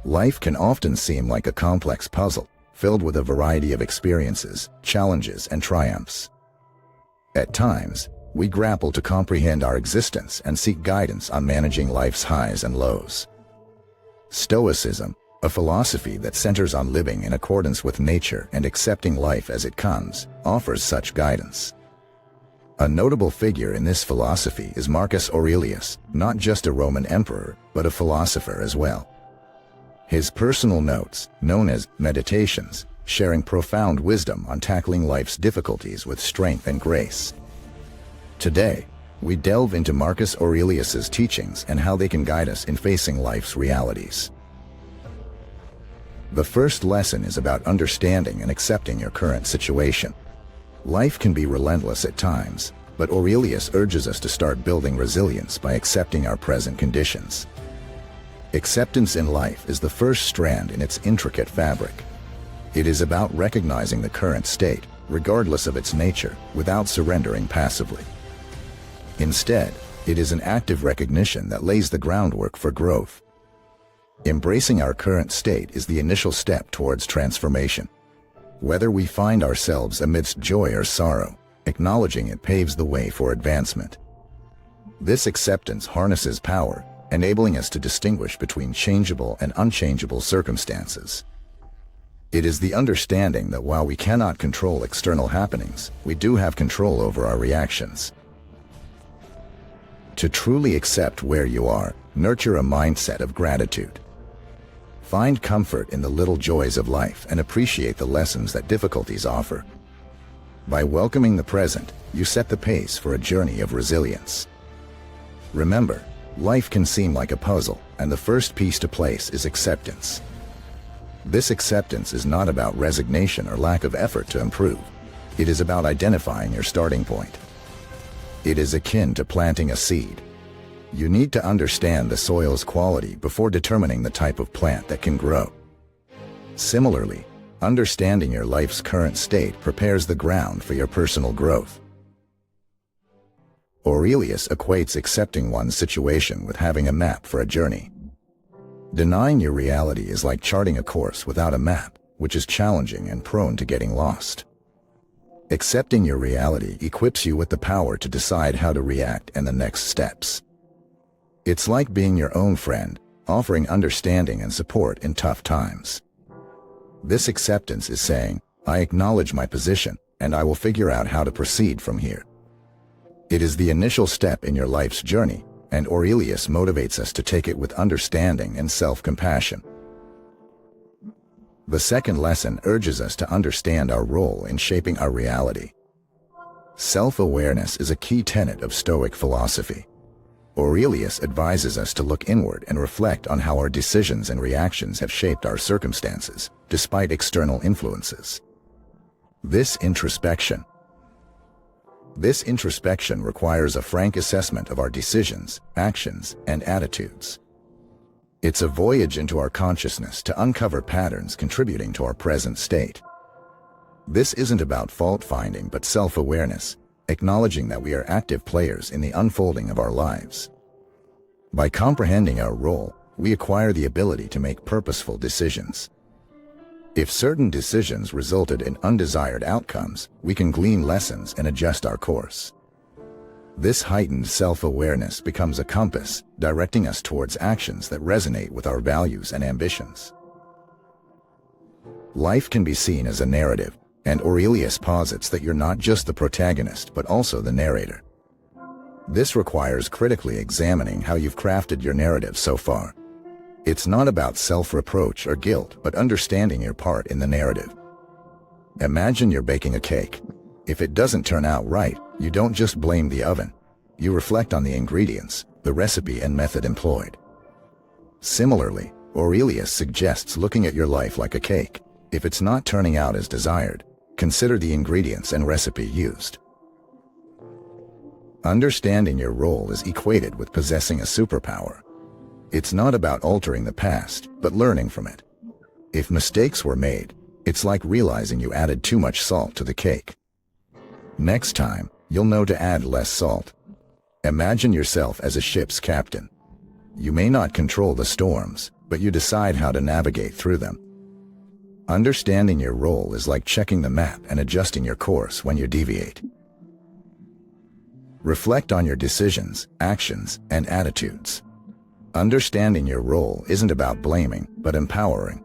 Life can often seem like a complex puzzle, filled with a variety of experiences, challenges, and triumphs. At times, we grapple to comprehend our existence and seek guidance on managing life's highs and lows. Stoicism, a philosophy that centers on living in accordance with nature and accepting life as it comes, offers such guidance. A notable figure in this philosophy is Marcus Aurelius, not just a Roman emperor, but a philosopher as well. His personal notes, known as Meditations, sharing profound wisdom on tackling life's difficulties with strength and grace. Today, we delve into Marcus Aurelius's teachings and how they can guide us in facing life's realities. The first lesson is about understanding and accepting your current situation. Life can be relentless at times, but Aurelius urges us to start building resilience by accepting our present conditions. Acceptance in life is the first strand in its intricate fabric. It is about recognizing the current state, regardless of its nature, without surrendering passively. Instead, it is an active recognition that lays the groundwork for growth. Embracing our current state is the initial step towards transformation. Whether we find ourselves amidst joy or sorrow, acknowledging it paves the way for advancement. This acceptance harnesses power, enabling us to distinguish between changeable and unchangeable circumstances. It is the understanding that while we cannot control external happenings, we do have control over our reactions. To truly accept where you are, nurture a mindset of gratitude. Find comfort in the little joys of life and appreciate the lessons that difficulties offer. By welcoming the present, you set the pace for a journey of resilience. Remember, life can seem like a puzzle, and the first piece to place is acceptance. This acceptance is not about resignation or lack of effort to improve. It is about identifying your starting point. It is akin to planting a seed. You need to understand the soil's quality before determining the type of plant that can grow. Similarly, understanding your life's current state prepares the ground for your personal growth. Aurelius equates accepting one's situation with having a map for a journey. Denying your reality is like charting a course without a map, which is challenging and prone to getting lost. Accepting your reality equips you with the power to decide how to react and the next steps. It's like being your own friend, offering understanding and support in tough times. This acceptance is saying, I acknowledge my position, and I will figure out how to proceed from here. It is the initial step in your life's journey, and Aurelius motivates us to take it with understanding and self-compassion. The second lesson urges us to understand our role in shaping our reality. Self-awareness is a key tenet of Stoic philosophy. Aurelius advises us to look inward and reflect on how our decisions and reactions have shaped our circumstances, despite external influences. This introspection requires a frank assessment of our decisions, actions, and attitudes. It's a voyage into our consciousness to uncover patterns contributing to our present state. This isn't about fault-finding but self-awareness, acknowledging that we are active players in the unfolding of our lives. By comprehending our role, we acquire the ability to make purposeful decisions. If certain decisions resulted in undesired outcomes, we can glean lessons and adjust our course. This heightened self-awareness becomes a compass, directing us towards actions that resonate with our values and ambitions. Life can be seen as a narrative, and Aurelius posits that you're not just the protagonist but also the narrator. This requires critically examining how you've crafted your narrative so far. It's not about self-reproach or guilt, but understanding your part in the narrative. Imagine you're baking a cake. If it doesn't turn out right, you don't just blame the oven. You reflect on the ingredients, the recipe, and method employed. Similarly, Aurelius suggests looking at your life like a cake. If it's not turning out as desired, consider the ingredients and recipe used. Understanding your role is equated with possessing a superpower. It's not about altering the past, but learning from it. If mistakes were made, it's like realizing you added too much salt to the cake. Next time, you'll know to add less salt. Imagine yourself as a ship's captain. You may not control the storms, but you decide how to navigate through them. Understanding your role is like checking the map and adjusting your course when you deviate. Reflect on your decisions, actions, and attitudes. Understanding your role isn't about blaming, but empowering.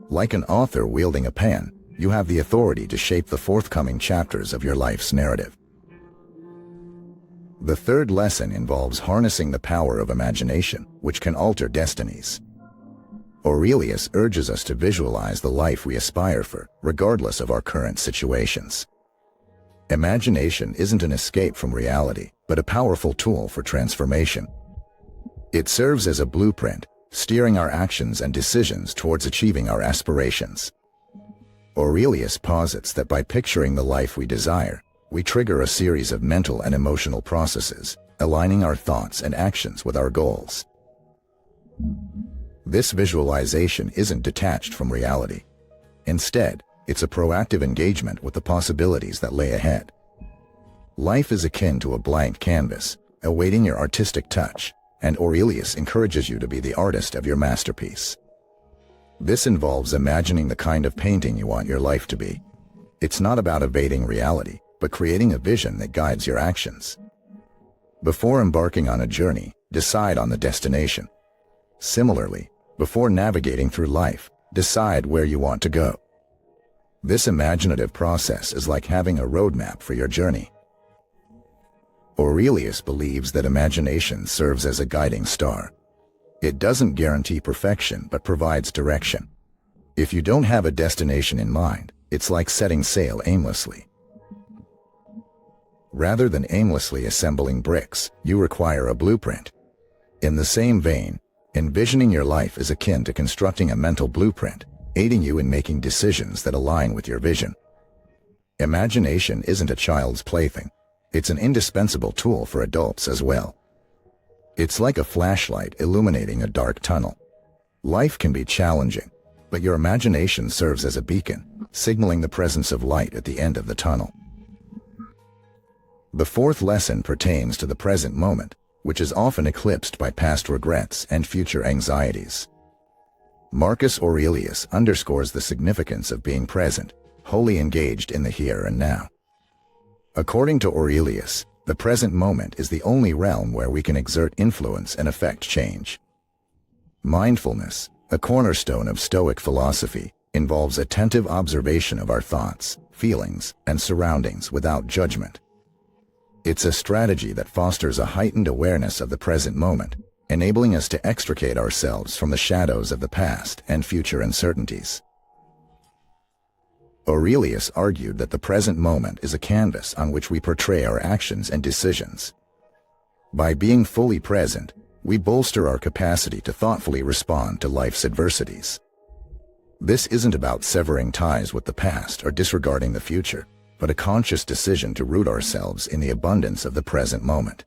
Like an author wielding a pen, you have the authority to shape the forthcoming chapters of your life's narrative. The third lesson involves harnessing the power of imagination, which can alter destinies. Aurelius urges us to visualize the life we aspire for, regardless of our current situations. Imagination isn't an escape from reality, but a powerful tool for transformation. It serves as a blueprint, steering our actions and decisions towards achieving our aspirations. Aurelius posits that by picturing the life we desire, we trigger a series of mental and emotional processes, aligning our thoughts and actions with our goals. This visualization isn't detached from reality. Instead, it's a proactive engagement with the possibilities that lay ahead. Life is akin to a blank canvas, awaiting your artistic touch, and Aurelius encourages you to be the artist of your masterpiece. This involves imagining the kind of painting you want your life to be. It's not about evading reality, but creating a vision that guides your actions. Before embarking on a journey, decide on the destination. Similarly, before navigating through life, decide where you want to go. This imaginative process is like having a roadmap for your journey. Aurelius believes that imagination serves as a guiding star. It doesn't guarantee perfection, but provides direction. If you don't have a destination in mind, it's like setting sail aimlessly. Rather than aimlessly assembling bricks, you require a blueprint. In the same vein, envisioning your life is akin to constructing a mental blueprint, aiding you in making decisions that align with your vision. Imagination isn't a child's plaything. It's an indispensable tool for adults as well. It's like a flashlight illuminating a dark tunnel. Life can be challenging, but your imagination serves as a beacon, signaling the presence of light at the end of the tunnel. The fourth lesson pertains to the present moment, which is often eclipsed by past regrets and future anxieties. Marcus Aurelius underscores the significance of being present, wholly engaged in the here and now. According to Aurelius, the present moment is the only realm where we can exert influence and affect change. Mindfulness, a cornerstone of Stoic philosophy, involves attentive observation of our thoughts, feelings, and surroundings without judgment. It's a strategy that fosters a heightened awareness of the present moment, enabling us to extricate ourselves from the shadows of the past and future uncertainties. Aurelius argued that the present moment is a canvas on which we portray our actions and decisions. By being fully present, we bolster our capacity to thoughtfully respond to life's adversities. This isn't about severing ties with the past or disregarding the future, but a conscious decision to root ourselves in the abundance of the present moment.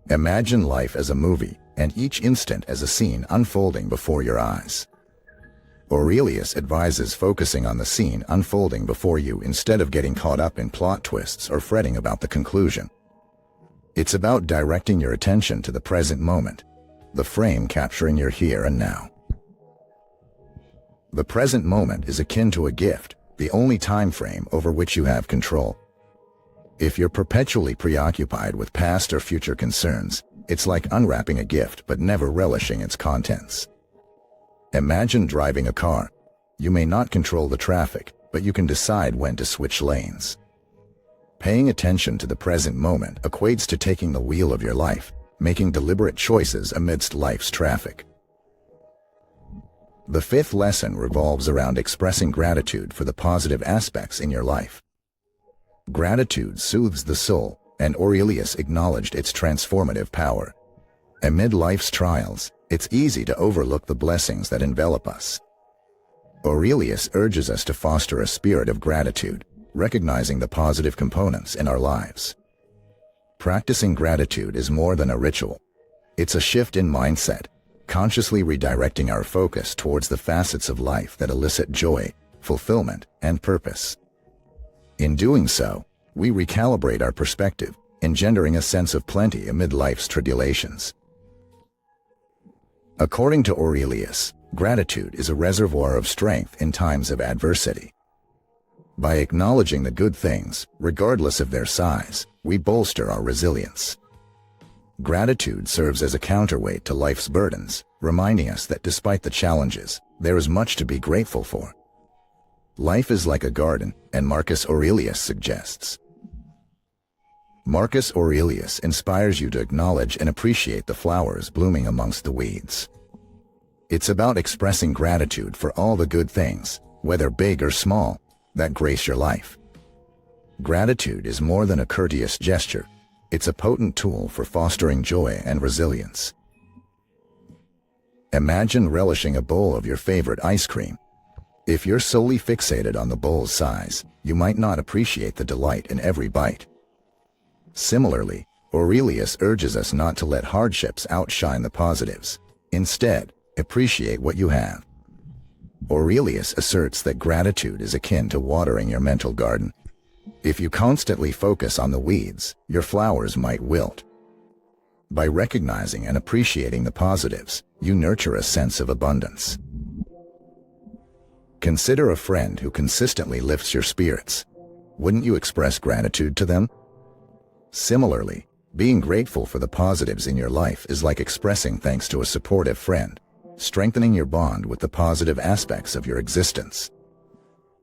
Imagine life as a movie, and each instant as a scene unfolding before your eyes. Aurelius advises focusing on the scene unfolding before you instead of getting caught up in plot twists or fretting about the conclusion. It's about directing your attention to the present moment, the frame capturing your here and now. The present moment is akin to a gift, the only time frame over which you have control. If you're perpetually preoccupied with past or future concerns, it's like unwrapping a gift but never relishing its contents. Imagine driving a car. You may not control the traffic, but you can decide when to switch lanes. Paying attention to the present moment equates to taking the wheel of your life, making deliberate choices amidst life's traffic. The fifth lesson revolves around expressing gratitude for the positive aspects in your life. Gratitude soothes the soul, and Aurelius acknowledged its transformative power. Amid life's trials, it's easy to overlook the blessings that envelop us. Aurelius urges us to foster a spirit of gratitude, recognizing the positive components in our lives. Practicing gratitude is more than a ritual. It's a shift in mindset, consciously redirecting our focus towards the facets of life that elicit joy, fulfillment, and purpose. In doing so, we recalibrate our perspective, engendering a sense of plenty amid life's tribulations. According to Aurelius, gratitude is a reservoir of strength in times of adversity. By acknowledging the good things, regardless of their size, we bolster our resilience. Gratitude serves as a counterweight to life's burdens, reminding us that despite the challenges, there is much to be grateful for. Life is like a garden, and Marcus Aurelius suggests. Marcus Aurelius inspires you to acknowledge and appreciate the flowers blooming amongst the weeds. It's about expressing gratitude for all the good things, whether big or small, that grace your life. Gratitude is more than a courteous gesture. It's a potent tool for fostering joy and resilience. Imagine relishing a bowl of your favorite ice cream. If you're solely fixated on the bowl's size, you might not appreciate the delight in every bite. Similarly, Aurelius urges us not to let hardships outshine the positives. Instead, appreciate what you have. Aurelius asserts that gratitude is akin to watering your mental garden. If you constantly focus on the weeds, your flowers might wilt. By recognizing and appreciating the positives, you nurture a sense of abundance. Consider a friend who consistently lifts your spirits. Wouldn't you express gratitude to them? Similarly, being grateful for the positives in your life is like expressing thanks to a supportive friend, strengthening your bond with the positive aspects of your existence.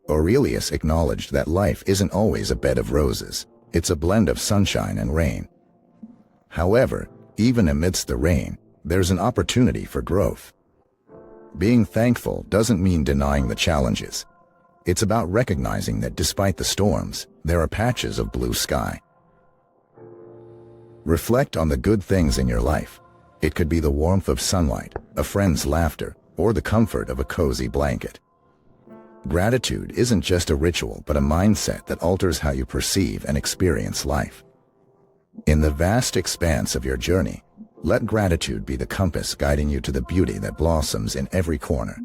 Aurelius acknowledged that life isn't always a bed of roses, it's a blend of sunshine and rain. However, even amidst the rain, there's an opportunity for growth. Being thankful doesn't mean denying the challenges. It's about recognizing that despite the storms, there are patches of blue sky. Reflect on the good things in your life. It could be the warmth of sunlight, a friend's laughter, or the comfort of a cozy blanket. Gratitude isn't just a ritual but a mindset that alters how you perceive and experience life. In the vast expanse of your journey, let gratitude be the compass guiding you to the beauty that blossoms in every corner.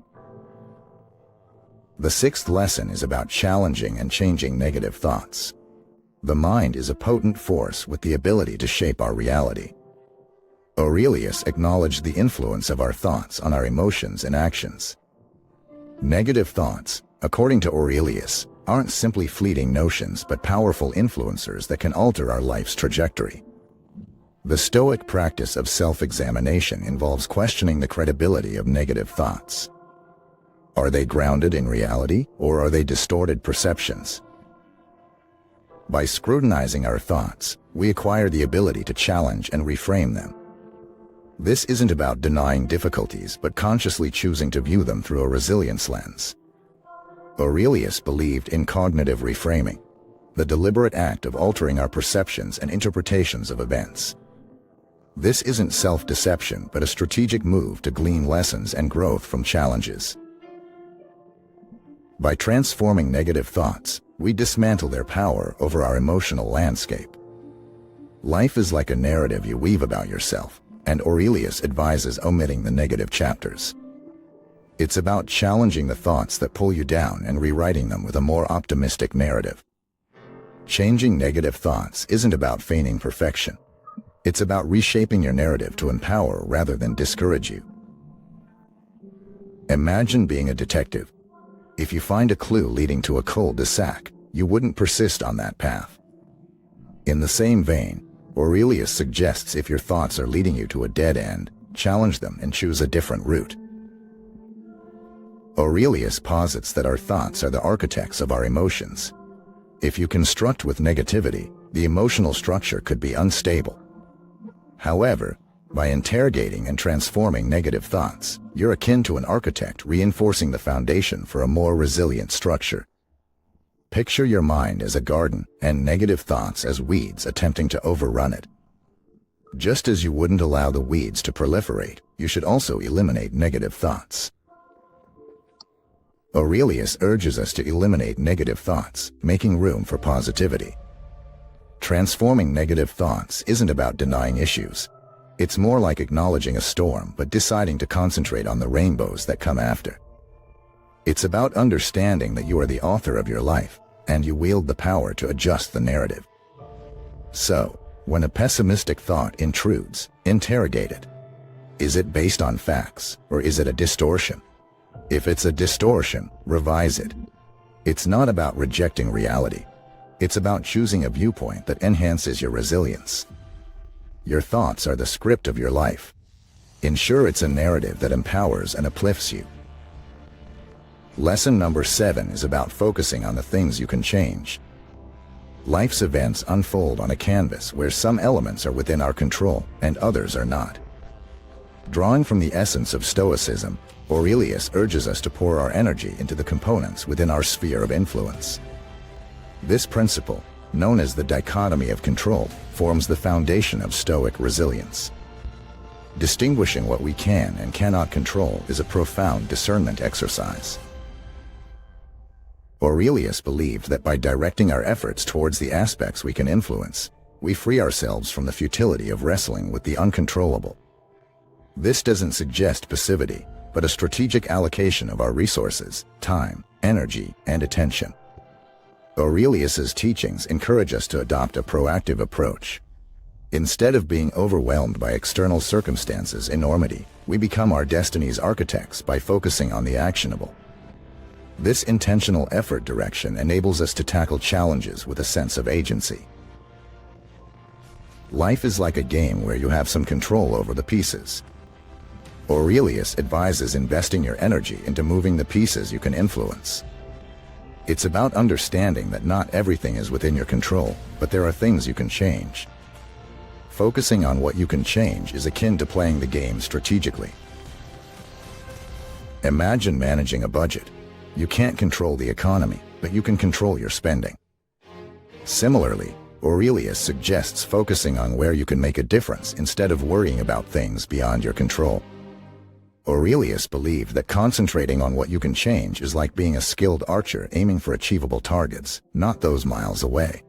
The sixth lesson is about challenging and changing negative thoughts. The mind is a potent force with the ability to shape our reality. Aurelius acknowledged the influence of our thoughts on our emotions and actions. Negative thoughts, according to Aurelius, aren't simply fleeting notions but powerful influencers that can alter our life's trajectory. The Stoic practice of self-examination involves questioning the credibility of negative thoughts. Are they grounded in reality, or are they distorted perceptions? By scrutinizing our thoughts, we acquire the ability to challenge and reframe them. This isn't about denying difficulties but consciously choosing to view them through a resilience lens. Aurelius believed in cognitive reframing, the deliberate act of altering our perceptions and interpretations of events. This isn't self-deception but a strategic move to glean lessons and growth from challenges. By transforming negative thoughts, we dismantle their power over our emotional landscape. Life is like a narrative you weave about yourself, and Aurelius advises omitting the negative chapters. It's about challenging the thoughts that pull you down and rewriting them with a more optimistic narrative. Changing negative thoughts isn't about feigning perfection. It's about reshaping your narrative to empower rather than discourage you. Imagine being a detective. If you find a clue leading to a cul-de-sac, you wouldn't persist on that path. In the same vein, Aurelius suggests if your thoughts are leading you to a dead end, challenge them and choose a different route. Aurelius posits that our thoughts are the architects of our emotions. If you construct with negativity, the emotional structure could be unstable. However, by interrogating and transforming negative thoughts, you're akin to an architect reinforcing the foundation for a more resilient structure. Picture your mind as a garden and negative thoughts as weeds attempting to overrun it. Just as you wouldn't allow the weeds to proliferate, you should also eliminate negative thoughts. Aurelius urges us to eliminate negative thoughts, making room for positivity. Transforming negative thoughts isn't about denying issues. It's more like acknowledging a storm but deciding to concentrate on the rainbows that come after. It's about understanding that you are the author of your life, and you wield the power to adjust the narrative. So, when a pessimistic thought intrudes, interrogate it. Is it based on facts, or is it a distortion? If it's a distortion, revise it. It's not about rejecting reality. It's about choosing a viewpoint that enhances your resilience. Your thoughts are the script of your life. Ensure it's a narrative that empowers and uplifts you. Lesson number 7 is about focusing on the things you can change. Life's events unfold on a canvas where some elements are within our control and others are not. Drawing from the essence of Stoicism, Aurelius urges us to pour our energy into the components within our sphere of influence. This principle, known as the dichotomy of control, forms the foundation of Stoic resilience. Distinguishing what we can and cannot control is a profound discernment exercise. Aurelius believed that by directing our efforts towards the aspects we can influence, we free ourselves from the futility of wrestling with the uncontrollable. This doesn't suggest passivity, but a strategic allocation of our resources, time, energy, and attention. Aurelius's teachings encourage us to adopt a proactive approach. Instead of being overwhelmed by external circumstances' enormity, we become our destiny's architects by focusing on the actionable. This intentional effort direction enables us to tackle challenges with a sense of agency. Life is like a game where you have some control over the pieces. Aurelius advises investing your energy into moving the pieces you can influence. It's about understanding that not everything is within your control, but there are things you can change. Focusing on what you can change is akin to playing the game strategically. Imagine managing a budget. You can't control the economy, but you can control your spending. Similarly, Aurelius suggests focusing on where you can make a difference instead of worrying about things beyond your control. Aurelius believed that concentrating on what you can change is like being a skilled archer aiming for achievable targets, not those miles away.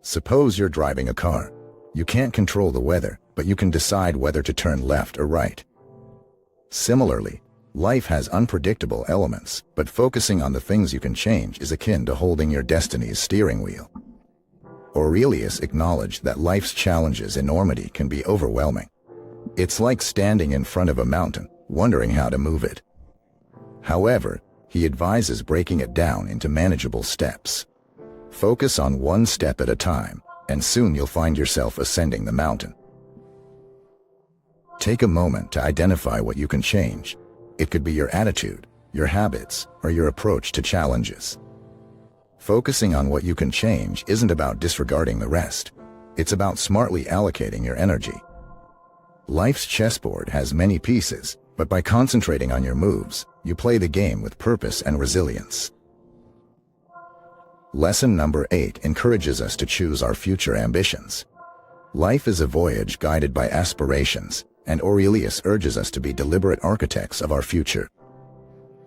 Suppose you're driving a car. You can't control the weather, but you can decide whether to turn left or right. Similarly, life has unpredictable elements, but focusing on the things you can change is akin to holding your destiny's steering wheel. Aurelius acknowledged that life's challenges' enormity can be overwhelming. It's like standing in front of a mountain, wondering how to move it. However, he advises breaking it down into manageable steps. Focus on one step at a time, and soon you'll find yourself ascending the mountain. Take a moment to identify what you can change. It could be your attitude, your habits, or your approach to challenges. Focusing on what you can change isn't about disregarding the rest. It's about smartly allocating your energy. Life's chessboard has many pieces, but by concentrating on your moves, you play the game with purpose and resilience. Lesson number 8 encourages us to choose our future ambitions. Life is a voyage guided by aspirations, and Aurelius urges us to be deliberate architects of our future.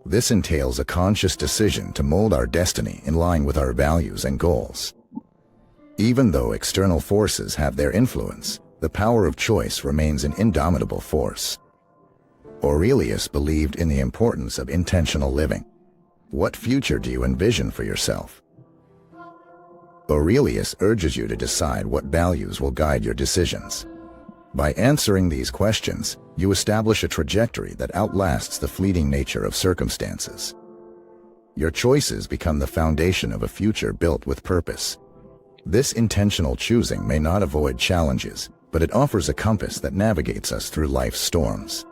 This entails a conscious decision to mold our destiny in line with our values and goals. Even though external forces have their influence, the power of choice remains an indomitable force. Aurelius believed in the importance of intentional living. What future do you envision for yourself? Aurelius urges you to decide what values will guide your decisions. By answering these questions, you establish a trajectory that outlasts the fleeting nature of circumstances. Your choices become the foundation of a future built with purpose. This intentional choosing may not avoid challenges, but it offers a compass that navigates us through life's storms.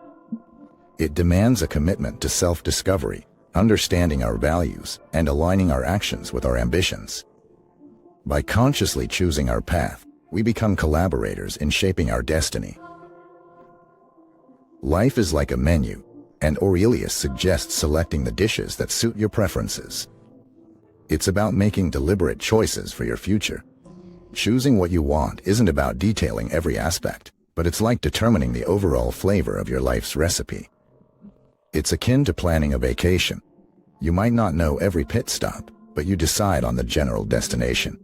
It demands a commitment to self-discovery, understanding our values, and aligning our actions with our ambitions. By consciously choosing our path, we become collaborators in shaping our destiny. Life is like a menu, and Aurelius suggests selecting the dishes that suit your preferences. It's about making deliberate choices for your future. Choosing what you want isn't about detailing every aspect, but it's like determining the overall flavor of your life's recipe. It's akin to planning a vacation. You might not know every pit stop, but you decide on the general destination.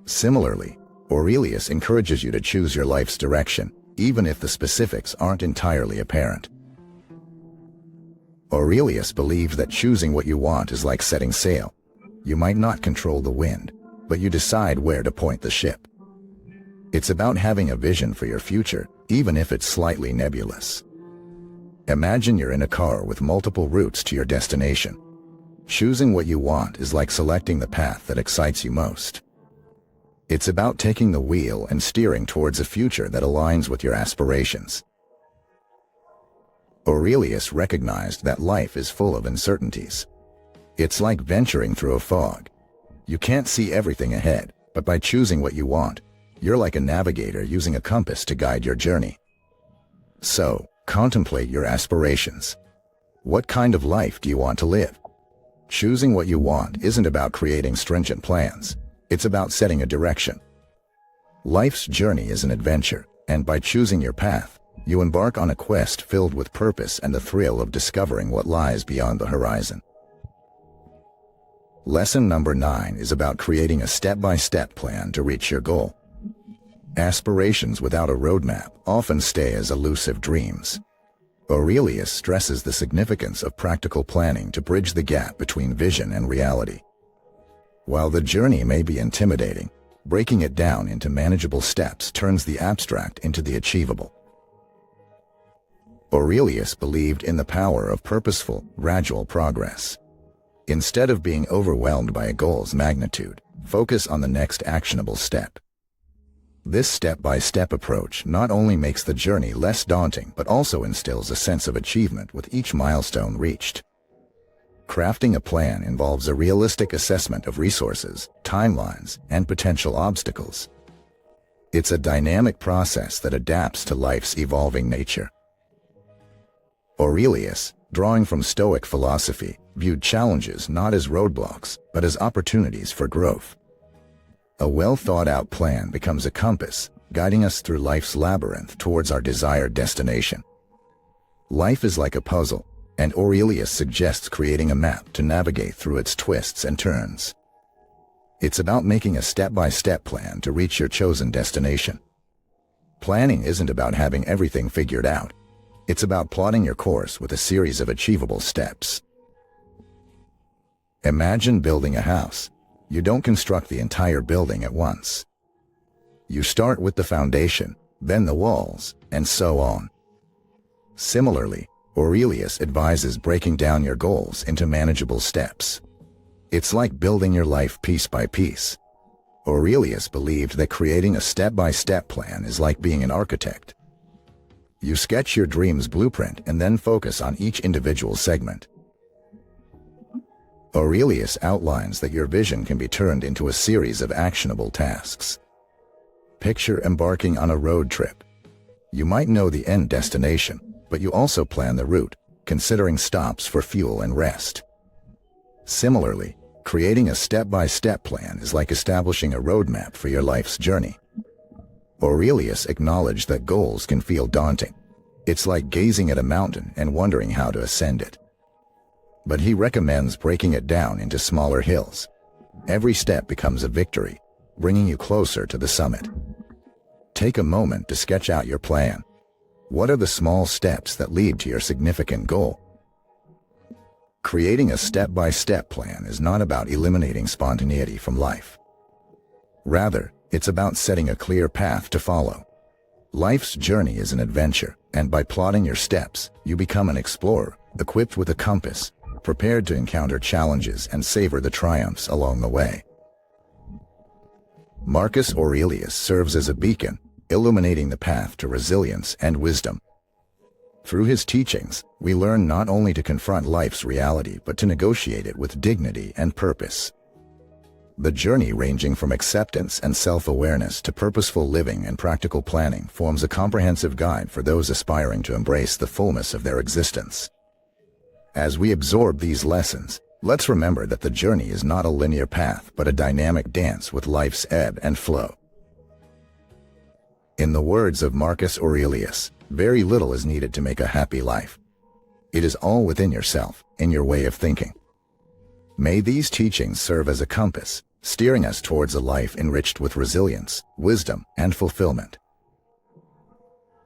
Similarly, Aurelius encourages you to choose your life's direction, even if the specifics aren't entirely apparent. Aurelius believed that choosing what you want is like setting sail. You might not control the wind, but you decide where to point the ship. It's about having a vision for your future, even if it's slightly nebulous. Imagine you're in a car with multiple routes to your destination. Choosing what you want is like selecting the path that excites you most. It's about taking the wheel and steering towards a future that aligns with your aspirations. Aurelius recognized that life is full of uncertainties. It's like venturing through a fog. You can't see everything ahead, but by choosing what you want, you're like a navigator using a compass to guide your journey. So, contemplate your aspirations. What kind of life do you want to live? Choosing what you want isn't about creating stringent plans. It's about setting a direction. Life's journey is an adventure, and by choosing your path, you embark on a quest filled with purpose and the thrill of discovering what lies beyond the horizon. Lesson number 9 is about creating a step-by-step plan to reach your goal. Aspirations without a roadmap often stay as elusive dreams. Aurelius stresses the significance of practical planning to bridge the gap between vision and reality. While the journey may be intimidating, breaking it down into manageable steps turns the abstract into the achievable. Aurelius believed in the power of purposeful, gradual progress. Instead of being overwhelmed by a goal's magnitude, focus on the next actionable step. This step-by-step approach not only makes the journey less daunting but also instills a sense of achievement with each milestone reached. Crafting a plan involves a realistic assessment of resources, timelines, and potential obstacles. It's a dynamic process that adapts to life's evolving nature. Aurelius, drawing from Stoic philosophy, viewed challenges not as roadblocks, but as opportunities for growth. A well-thought-out plan becomes a compass, guiding us through life's labyrinth towards our desired destination. Life is like a puzzle, and Aurelius suggests creating a map to navigate through its twists and turns. It's about making a step-by-step plan to reach your chosen destination. Planning isn't about having everything figured out. It's about plotting your course with a series of achievable steps. Imagine building a house. You don't construct the entire building at once. You start with the foundation, then the walls, and so on. Similarly, Aurelius advises breaking down your goals into manageable steps. It's like building your life piece by piece. Aurelius believed that creating a step-by-step plan is like being an architect. You sketch your dream's blueprint and then focus on each individual segment. Aurelius outlines that your vision can be turned into a series of actionable tasks. Picture embarking on a road trip. You might know the end destination, but you also plan the route, considering stops for fuel and rest. Similarly, creating a step-by-step plan is like establishing a roadmap for your life's journey. Aurelius acknowledged that goals can feel daunting. It's like gazing at a mountain and wondering how to ascend it. But he recommends breaking it down into smaller hills. Every step becomes a victory, bringing you closer to the summit. Take a moment to sketch out your plan. What are the small steps that lead to your significant goal? Creating a step-by-step plan is not about eliminating spontaneity from life. Rather, it's about setting a clear path to follow. Life's journey is an adventure, and by plotting your steps, you become an explorer, equipped with a compass, prepared to encounter challenges and savor the triumphs along the way. Marcus Aurelius serves as a beacon, illuminating the path to resilience and wisdom. Through his teachings, we learn not only to confront life's reality but to negotiate it with dignity and purpose. The journey ranging from acceptance and self-awareness to purposeful living and practical planning forms a comprehensive guide for those aspiring to embrace the fullness of their existence. As we absorb these lessons, let's remember that the journey is not a linear path but a dynamic dance with life's ebb and flow. In the words of Marcus Aurelius, very little is needed to make a happy life. It is all within yourself, in your way of thinking. May these teachings serve as a compass, steering us towards a life enriched with resilience, wisdom, and fulfillment.